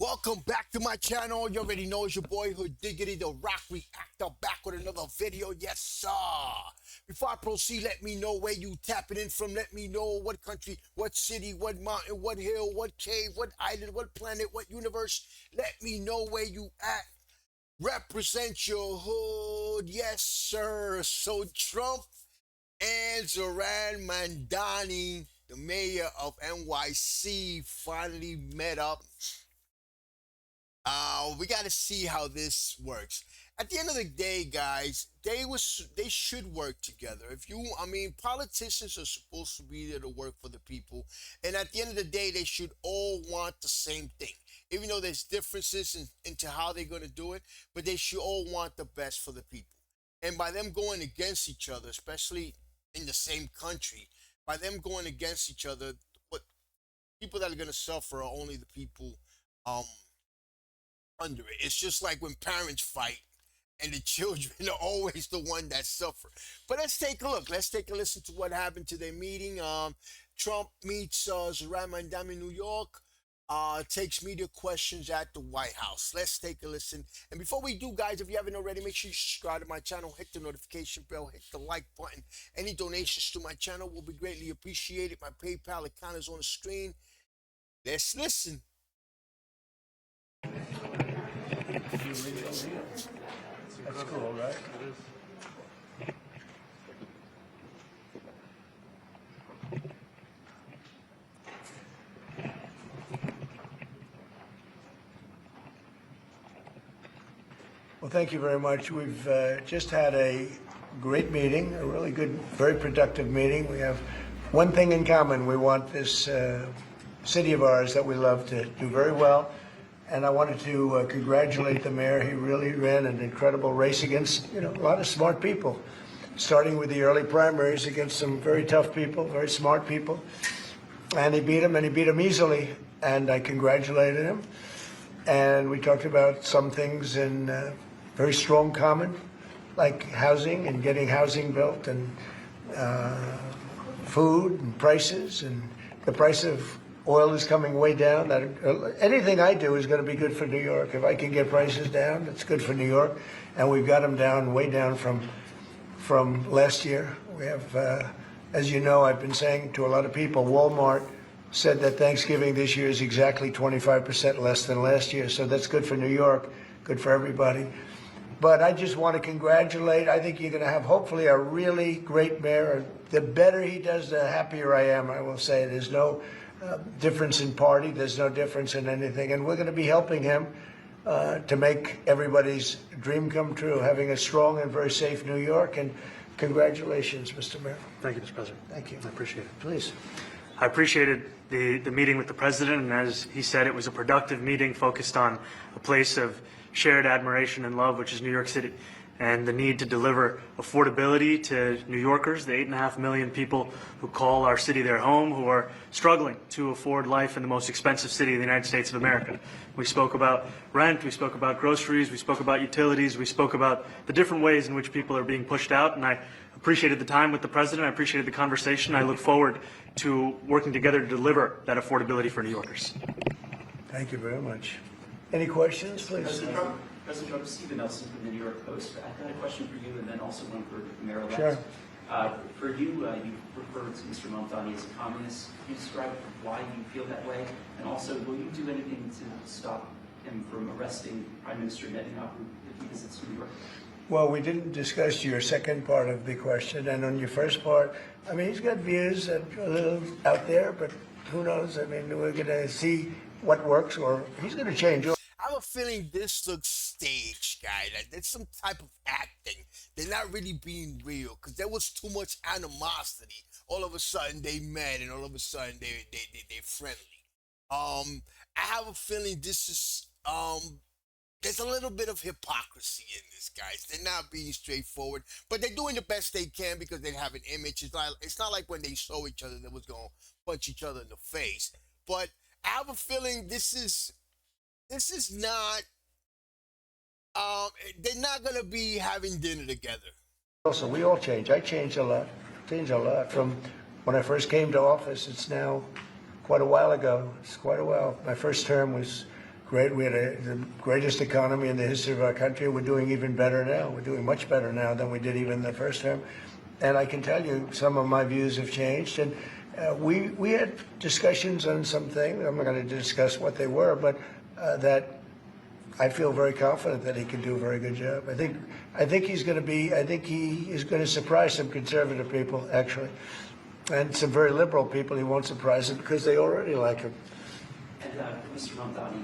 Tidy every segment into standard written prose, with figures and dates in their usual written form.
Welcome back to my channel. You already know it's your boy Hood Diggity, the Rock Reactor, back with another video. Yes, sir. Before I proceed, let me know where you tapping in from. Let me know what country, what city, what mountain, what hill, what cave, what island, what planet, what universe. Let me know where you at. Represent your hood. Yes, sir. So Trump and Zohran Mamdani, the mayor of NYC, finally met up. We got to see how this works. At the end of the day, guys, they should work together. Politicians are supposed to be there to work for the people, and at the end of the day, they should all want the same thing. Even though there's differences into how they're going to do it, but they should all want the best for the people. And by them going against each other, especially in the same country, by them going against each other, what people that are going to suffer are only the people under it. It's just like when parents fight and the children are always the one that suffer. But let's take a look. Let's take a listen to what happened to their meeting. Trump meets Zohran Mamdani in New York. Takes media questions at the White House. Let's take a listen. And before we do, guys, if you haven't already, make sure you subscribe to my channel, hit the notification bell, hit the like button. Any donations to my channel will be greatly appreciated. My PayPal account is on the screen. Let's listen. That's cool, right? Well, thank you very much. We've just had a great meeting, a really good, very productive meeting. We have one thing in common. We want this city of ours that we love to do very well. And I wanted to congratulate the mayor. He really ran an incredible race against, a lot of smart people, starting with the early primaries against some very tough people, very smart people. And he beat them easily. And I congratulated him. And we talked about some things in very strong common, like housing and getting housing built, and food and prices, and the price of oil is coming way down. Anything I do is going to be good for New York. If I can get prices down, it's good for New York. And we've got them down, way down from last year. We have, as you know, I've been saying to a lot of people, Walmart said that Thanksgiving this year is exactly 25% less than last year. So that's good for New York, good for everybody. But I just want to congratulate. I think you're going to have, hopefully, a really great mayor. The better he does, the happier I am, I will say. There's no difference in party. There's no difference in anything. And we're going to be helping him to make everybody's dream come true, having a strong and very safe New York. And congratulations, Mr. Mayor. Thank you, Mr. President. Thank you. I appreciate it. Please. I appreciated the meeting with the president, and as he said, it was a productive meeting focused on a place of shared admiration and love, which is New York City, and the need to deliver affordability to New Yorkers, the 8.5 million people who call our city their home, who are struggling to afford life in the most expensive city in the United States of America. We spoke about rent, we spoke about groceries, we spoke about utilities, we spoke about the different ways in which people are being pushed out, and I appreciated the time with the president, I appreciated the conversation. I look forward to working together to deliver that affordability for New Yorkers. Thank you very much. Any questions, please? President Trump, Stephen Nelson from the New York Post. I've got a question for you and then also one for Mayor-elect. Sure. For you, you referred to Mr. Mamdani as a communist. Can you describe why you feel that way? And also, will you do anything to stop him from arresting Prime Minister Netanyahu if he visits New York? Well, we didn't discuss your second part of the question. And on your first part, he's got views that are a little out there, but who knows? We're going to see what works, or he's going to change. I have a feeling this looks staged, guys. Like there's some type of acting. They're not really being real because there was too much animosity. All of a sudden they met, and all of a sudden they're friendly. I have a feeling this is there's a little bit of hypocrisy in this, guys. They're not being straightforward, but they're doing the best they can because they have an image. It's not like when they saw each other, they was gonna punch each other in the face. But I have a feeling this is not, they're not going to be having dinner together. Also, we all change. I changed a lot. From when I first came to office. It's now quite a while ago. It's quite a while. My first term was great. We had the greatest economy in the history of our country. We're doing even better now. We're doing much better now than we did even the first term. And I can tell you, some of my views have changed. And we had discussions on some things. I'm not going to discuss what they were, but that I feel very confident that he can do a very good job. I think he's going to be. I think he is going to surprise some conservative people, actually, and some very liberal people. He won't surprise them because they already like him. And Mr. Mamdani,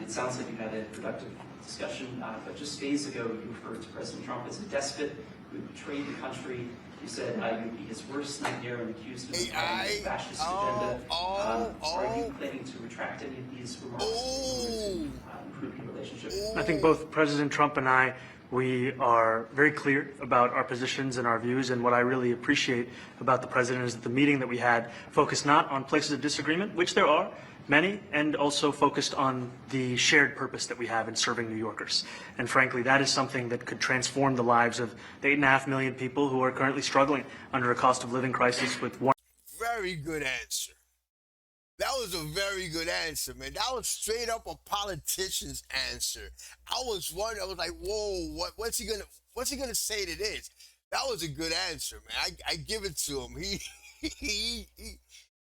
it sounds like you had a productive discussion, but just days ago you referred to President Trump as a despot who betrayed the country. You said you would be his worst nightmare and accused him of having a fascist agenda. Are you planning to retract any of these remarks to improve your relationship? I think both President Trump and I, we are very clear about our positions and our views, and what I really appreciate about the President is that the meeting that we had focused not on places of disagreement, which there are many, and also focused on the shared purpose that we have in serving New Yorkers. And frankly, that is something that could transform the lives of the 8.5 million people who are currently struggling under a cost of living crisis with one. Very good answer. That was a very good answer, man. That was straight up a politician's answer. I was wondering, I was like, whoa, what's he gonna say to this? That was a good answer, man. I give it to him.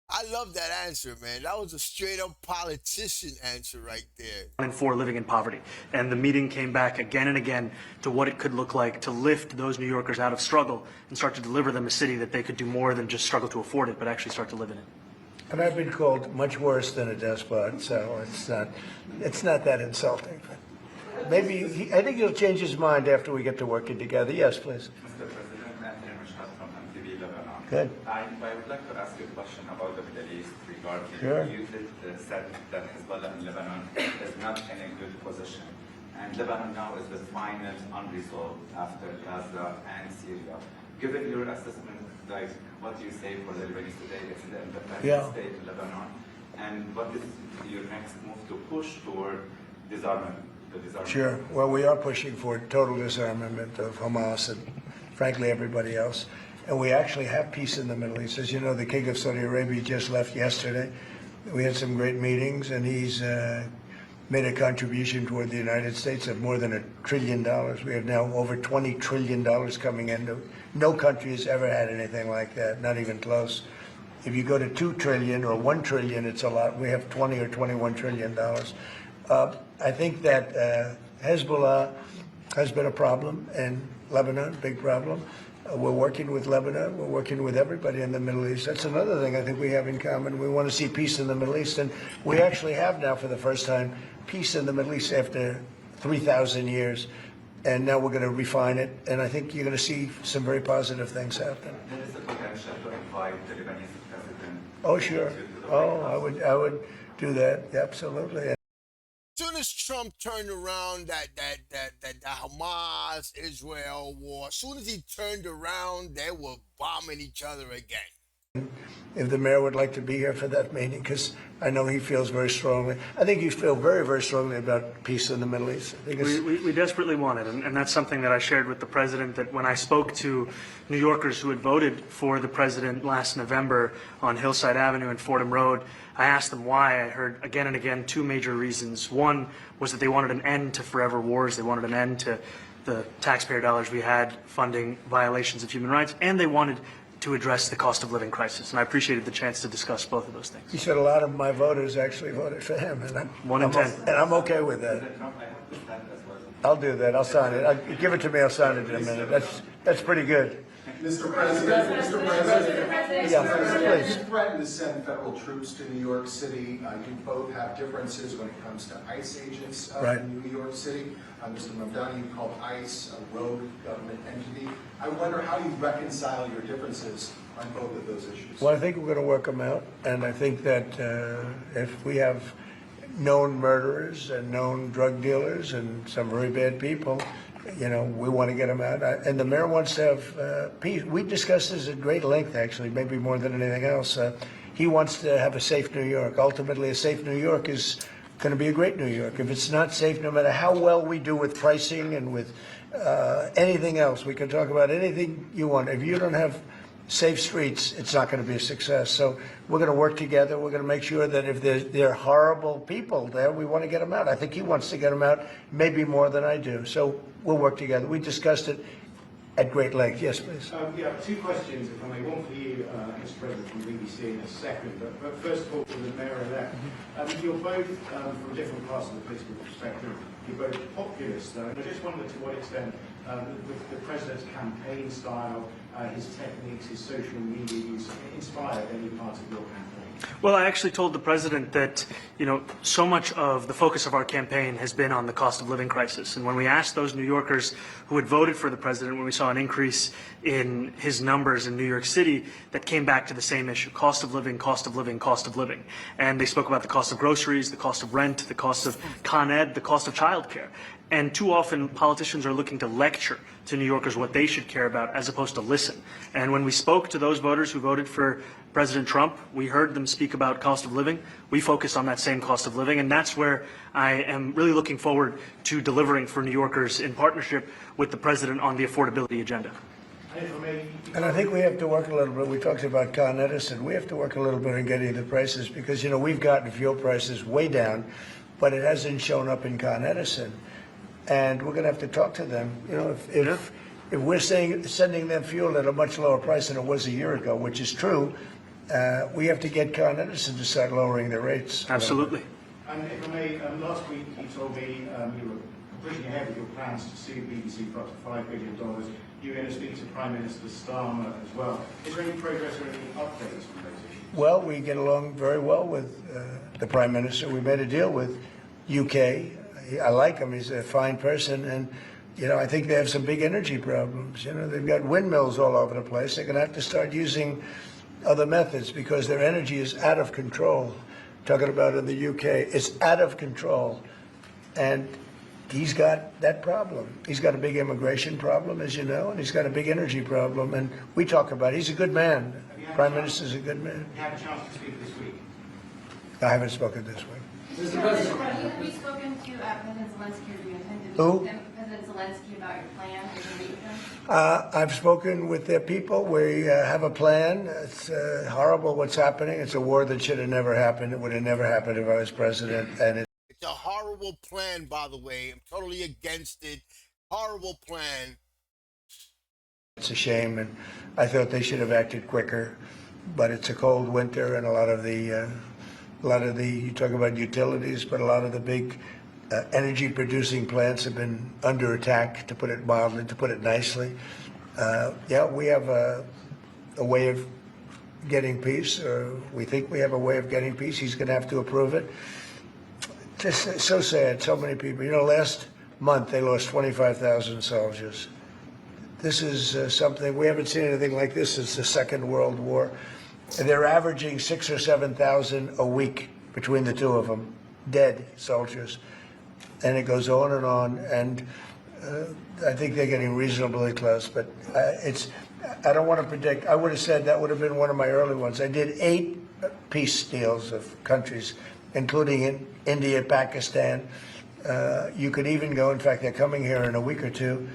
I love that answer, man. That was a straight up politician answer right there. 1 in 4 living in poverty. And the meeting came back again and again to what it could look like to lift those New Yorkers out of struggle and start to deliver them a city that they could do more than just struggle to afford it, but actually start to live in it. And I've been called much worse than a despot, so it's not that insulting. Maybe I think he'll change his mind after we get to working together. Yes, please. Mr. President, from MTV Lebanon. Good. I would like to ask you a question about the Middle East regarding Sure. you said that Hezbollah in Lebanon is not in a good position. And Lebanon now is the final unresolved after Gaza and Syria. Given your assessment, like what do you say for the Lebanese today? It's the independent state in Lebanon. And what is your next move to push toward disarmament? Sure. Well, we are pushing for total disarmament of Hamas and, frankly, everybody else. And we actually have peace in the Middle East. As you know, the King of Saudi Arabia just left yesterday. We had some great meetings, and he's made a contribution toward the United States of more than $1 trillion. We have now over $20 trillion coming in. No country has ever had anything like that, not even close. If you go to 2 trillion or 1 trillion, it's a lot. We have 20 or $21 trillion. I think that Hezbollah has been a problem in Lebanon, big problem. We're working with Lebanon. We're working with everybody in the Middle East. That's another thing I think we have in common. We want to see peace in the Middle East, and we actually have now, for the first time, peace in the Middle East after 3,000 years. And now we're going to refine it, and I think you're going to see some very positive things happen. There is a potential to invite the Lebanese president. Oh, sure. Oh, I would do that, absolutely. As soon as Trump turned around that Hamas-Israel war, as soon as he turned around, they were bombing each other again. If the mayor would like to be here for that meeting, because I know he feels very strongly. I think you feel very, very strongly about peace in the Middle East. I think We desperately want it, and that's something that I shared with the president, that when I spoke to New Yorkers who had voted for the president last November on Hillside Avenue and Fordham Road, I asked them why. I heard again and again 2 major reasons. One was that they wanted an end to forever wars. They wanted an end to the taxpayer dollars we had funding violations of human rights, and they wanted to address the cost of living crisis. And I appreciated the chance to discuss both of those things. He said a lot of my voters actually voted for him, and I'm 1 in 10. And I'm okay with that. I'll do that. I'll sign it. Give it to me. I'll sign it in a minute. That's pretty good. Mr. President, please. You threatened to send federal troops to New York City. You both have differences when it comes to ICE agents in New York City. Mr. Mamdani, you called ICE a rogue government entity. I wonder how you reconcile your differences on both of those issues. Well, I think we're going to work them out, and I think that if we have known murderers and known drug dealers and some very bad people, you know, we want to get them out. And the mayor wants to have peace. We discussed this at great length, actually, maybe more than anything else. He wants to have a safe New York. Ultimately, a safe New York is going to be a great New York. If it's not safe, no matter how well we do with pricing and with anything else, we can talk about anything you want. If you don't have safe streets, it's not going to be a success. So we're going to work together. We're going to make sure that if there are horrible people there, we want to get them out. I think he wants to get them out, maybe more than I do. So we'll work together. We discussed it at great length. Yes, please. Yeah, two questions, if I may. One for you, Mr. President, from BBC in a second. But first of all, for the Mayor-elect. You're both, from different parts of the political spectrum, you're both populists, though. And I just wondered to what extent, with the President's campaign style, his techniques, his social media use, inspired any part of your campaign? Well, I actually told the president that, so much of the focus of our campaign has been on the cost of living crisis. And when we asked those New Yorkers who had voted for the president, when we saw an increase in his numbers in New York City, that came back to the same issue: cost of living, cost of living, cost of living. And they spoke about the cost of groceries, the cost of rent, the cost of Con Ed, the cost of childcare. And too often politicians are looking to lecture to New Yorkers what they should care about as opposed to listen. And when we spoke to those voters who voted for President Trump, we heard them speak about cost of living. We focus on that same cost of living, and that's where I am really looking forward to delivering for New Yorkers in partnership with the president on the affordability agenda. And I think we have to work a little bit. We talked about Con Edison. We have to work a little bit on getting the prices because, we've gotten fuel prices way down, but it hasn't shown up in Con Edison. And we're going to have to talk to them. If we're sending them fuel at a much lower price than it was a year ago, which is true, we have to get Con Edison to start lowering their rates. Absolutely. And if I may, last week you told me you were pushing ahead with your plans to sue BBC for up to $5 billion. You were going to speak to Prime Minister Starmer as well. Is there any progress or any updates on those issues? Well, we get along very well with the Prime Minister. We made a deal with UK. I like him. He's a fine person. And, I think they have some big energy problems. They've got windmills all over the place. They're going to have to start using other methods because their energy is out of control. Talking about in the UK, it's out of control. And he's got that problem. He's got a big immigration problem, as you know, and he's got a big energy problem. And we talk about it. He's a good man. Prime Minister's a good man. You had a chance to speak this week. I haven't spoken this week. Mr. President, have you spoken to President Zelensky, or do you intend to meet Who? with President Zelensky about your plan? Are you going to meet with him? I've spoken with their people. We have a plan. It's horrible what's happening. It's a war that should have never happened. It would have never happened if I was president. And It's a horrible plan, by the way. I'm totally against it. Horrible plan. it's a shame. And I thought they should have acted quicker. But it's a cold winter, and a lot of the you talk about utilities, but a lot of the big energy producing plants have been under attack, to put it mildly, to put it nicely. We have a way of getting peace, or we think we have a way of getting peace. He's going to have to approve it. Just so sad, so many people. Last month they lost 25,000 soldiers. This is something, we haven't seen anything like this since the Second World War. And they're averaging 6,000 or 7,000 a week between the two of them, dead soldiers. And it goes on. And I think they're getting reasonably close. But I don't want to predict. I would have said that would have been one of my early ones. I did 8 peace deals of countries, including in India, Pakistan. You could even go, in fact, they're coming here in a week or two,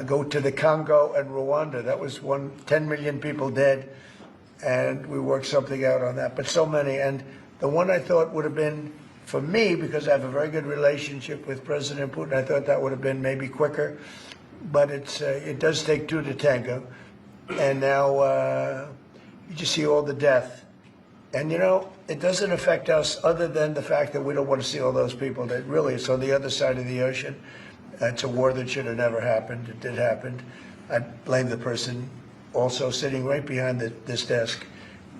go to the Congo and Rwanda. That was 10 million people dead. And we worked something out on that, but so many. And the one I thought would have been, for me, because I have a very good relationship with President Putin, I thought that would have been maybe quicker, but it does take 2 to tango. And now you just see all the death. And it doesn't affect us other than the fact that we don't want to see all those people that really, it's on the other side of the ocean. It's a war that should have never happened. It did happen. I blame the person also sitting right behind this desk.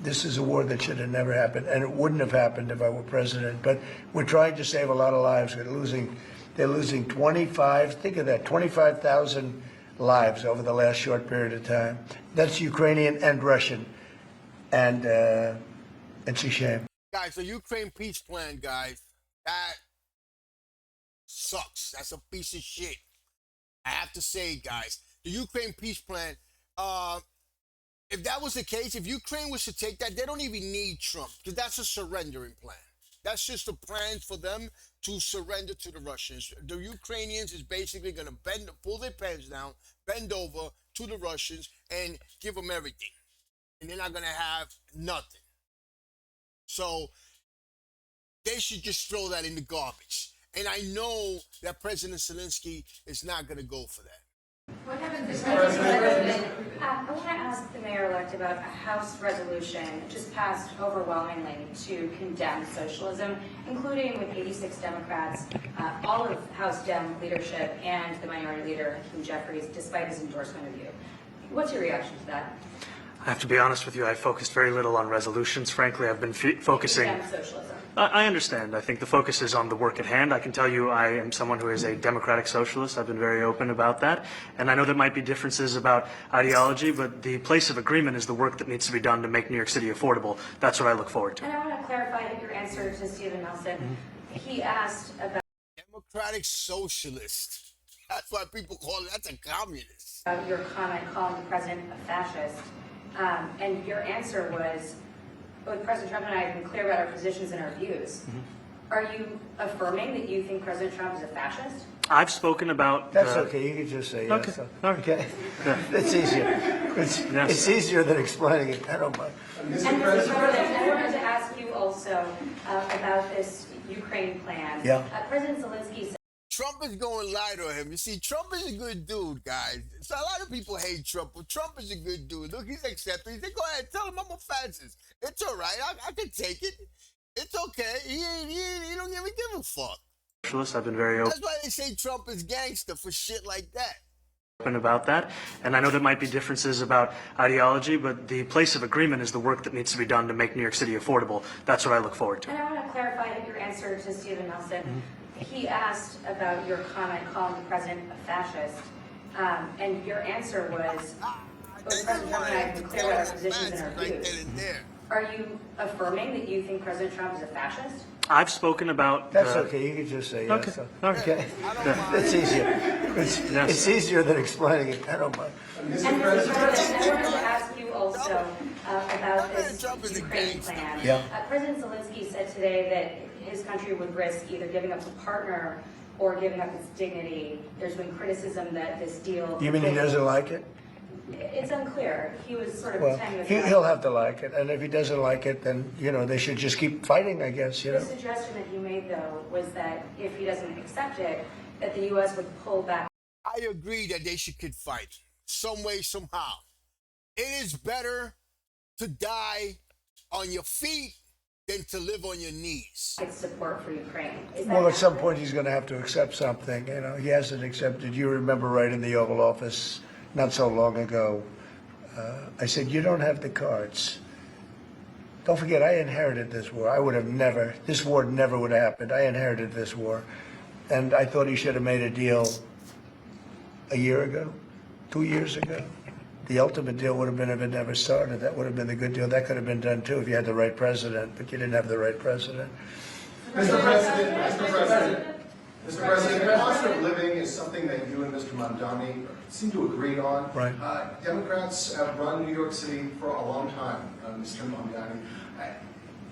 This is a war that should have never happened, and it wouldn't have happened if I were president. But we're trying to save a lot of lives. They're losing 25,000 lives over the last short period of time. That's Ukrainian and Russian, and it's a shame. Guys, the Ukraine peace plan, guys, that sucks. That's a piece of shit. I have to say, guys, the Ukraine peace plan, if that was the case, if Ukraine was to take that, they don't even need Trump, because that's a surrendering plan. That's just a plan for them to surrender to the Russians. The Ukrainians is basically going to pull their pants down, bend over to the Russians, and give them everything. and they're not gonna have nothing. So they should just throw that in the garbage. And I know that President Zelensky is not gonna go for that. What happens if I want to ask the mayor-elect about a House resolution just passed overwhelmingly to condemn socialism, including with 86 Democrats, all of House Dem leadership, and the minority leader, Hakeem Jeffries, despite his endorsement of you. What's your reaction to that? I have to be honest with you, I focused very little on resolutions. Frankly, I've been focusing... Condemn socialism. I understand. I think the focus is on the work at hand. I can tell you I am someone who is a democratic socialist. I've been very open about that. And I know there might be differences about ideology, but the place of agreement is the work that needs to be done to make New York City affordable. That's what I look forward to. And I want to clarify your answer to Stephen Nelson. He asked about Democratic socialist. That's why people call it, that's a communist. your comment calling the president a fascist. And your answer was, both President Trump and I have been clear about our positions and our views. Are you affirming that you think President Trump is a fascist? I've spoken about... That's okay. You can just say yes. Okay. All right. Okay. It's easier. It's easier than explaining it. I don't mind. And Mr. President, I wanted to ask you also about this Ukraine plan. Yeah. President Zelensky said Trump is going light on him. You see, Trump is a good dude, guys. So a lot of people hate Trump, but Trump is a good dude. Look, he's accepting. He said, go ahead, tell him I'm a fascist. It's all right. I can take it. It's okay. He don't even give a fuck. I've been very open That's why they say Trump is gangster for shit like that. about that. And I know there might be differences about ideology, but the place of agreement is the work that needs to be done to make New York City affordable. That's what I look forward to. And I want to clarify your answer to Stephen Nelson. He asked about your comment calling the president a fascist. And your answer was, both President Trump and I have been clear about our positions and our views. Are you affirming that you think President Trump is a fascist? I've spoken about... That's okay. You can just say yes. Okay. All right. Okay. It's easier. It's easier than explaining it. I don't mind. And Mr. President, I wanted to ask you also about this Ukraine plan. Yeah. President Zelensky said today that his country would risk either giving up a partner or giving up its dignity. There's been criticism that this deal... You mean he doesn't like it? It's unclear. He was sort of Well, pretending... he'll have to like it. And if he doesn't like it, then, they should just keep fighting, I guess, The suggestion that he made, though, was that if he doesn't accept it, that the U.S. would pull back. I agree that they should keep fighting, some way, somehow. It is better to die on your feet than to live on your knees. Its support for Ukraine. Is that Well, at some accurate? point, he's going to have to accept something. He hasn't accepted. You remember right in the Oval Office not so long ago, I said, you don't have the cards. Don't forget, I inherited this war. I would have never, this war never would have happened. I inherited this war. And I thought he should have made a deal a year ago, 2 years ago. The ultimate deal would have been if it never started. That would have been the good deal. That could have been done too if you had the right president, but you didn't have the right president. Mr. President, cost of living is something that you and Mr. Mamdani seem to agree on. Right. Democrats have run New York City for a long time, Mr. Mamdani.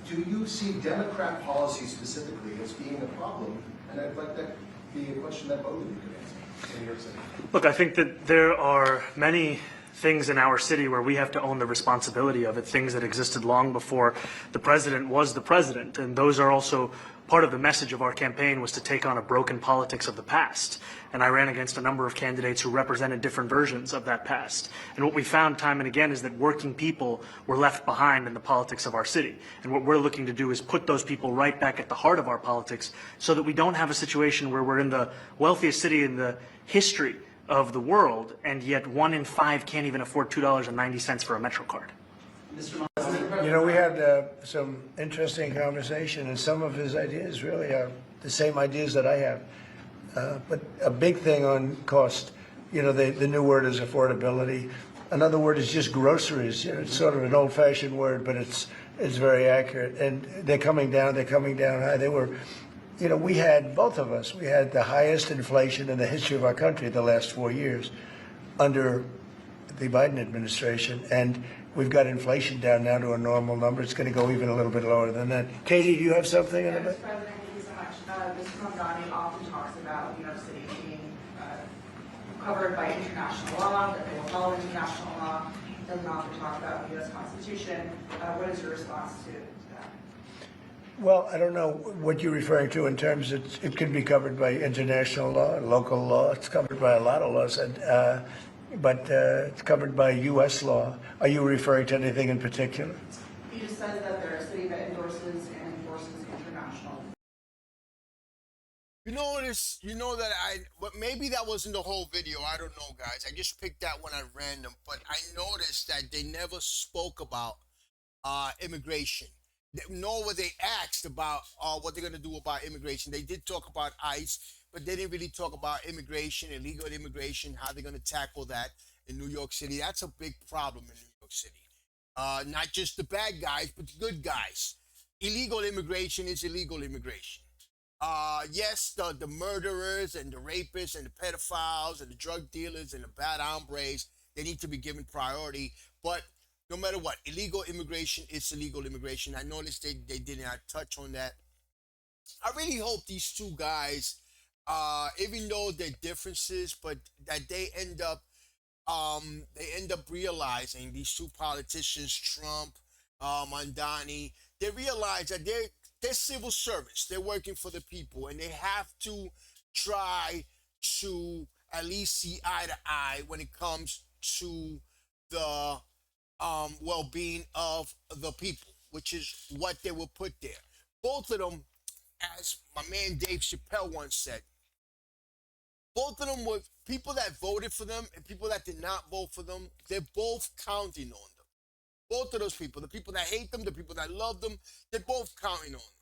Do you see Democrat policy specifically as being a problem? And I'd like that to be a question that both of you could answer in New York City. Look, I think that there are many things in our city where we have to own the responsibility of it, things that existed long before the president was the president. And those are also part of the message of our campaign, was to take on a broken politics of the past. And I ran against a number of candidates who represented different versions of that past. And what we found time and again is that working people were left behind in the politics of our city. And what we're looking to do is put those people right back at the heart of our politics so that we don't have a situation where we're in the wealthiest city in the history of the world, and yet 1 in 5 can't even afford $2.90 for a Metro card. We had some interesting conversation, and some of his ideas really are the same ideas that I have. But a big thing on cost, the new word is affordability. Another word is just groceries. It's sort of an old-fashioned word, but it's very accurate. And they're coming down high. They were, we had, both of us, we had the highest inflation in the history of our country the last 4 years under the Biden administration. And we've got inflation down now to a normal number. It's going to go even a little bit lower than that. Katie, do you have something in a bit? Mr. President, thank you so much. Mr. Mamdani often talks about New York City being covered by international law, that they will follow international law. doesn't often talk about the U.S. Constitution. What is your response to that? Well, I don't know what you're referring to in terms it could be covered by international law, local law. It's covered by a lot of laws, but it's covered by U.S. law. Are you referring to anything in particular? He just says that they're a city that endorses and enforces international. You notice, you know that but maybe that wasn't the whole video. I don't know, guys. I just picked that one at random. But I noticed that they never spoke about immigration. Nor were they asked about what they're going to do about immigration. They did talk about ICE, but they didn't really talk about immigration, illegal immigration, how they're going to tackle that in New York City. That's a big problem in New York City. Not just the bad guys, but the good guys. Illegal immigration is illegal immigration. Yes, the murderers and the rapists and the pedophiles and the drug dealers and the bad hombres, they need to be given priority. But no matter what, illegal immigration is illegal immigration. I noticed they did not touch on that. I really hope these two guys, even though their differences, but that they end up realizing, these two politicians, Trump, Mamdani, they realize that they're civil servants. They're working for the people, and they have to try to at least see eye to eye when it comes to the well-being of the people, which is what they were put there. Both of them, as my man Dave Chappelle once said, both of them were people that voted for them and people that did not vote for them. They're both counting on them. Both of those people, the people that hate them, the people that love them, they're both counting on them.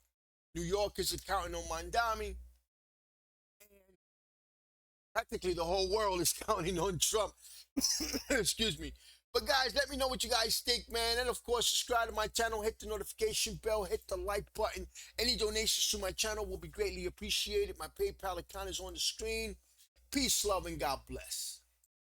New Yorkers are counting on Mamdani, and practically the whole world is counting on Trump. Excuse me. But guys, let me know what you guys think, man. And of course, subscribe to my channel, hit the notification bell, hit the like button. Any donations to my channel will be greatly appreciated. My PayPal account is on the screen. Peace, love, and God bless.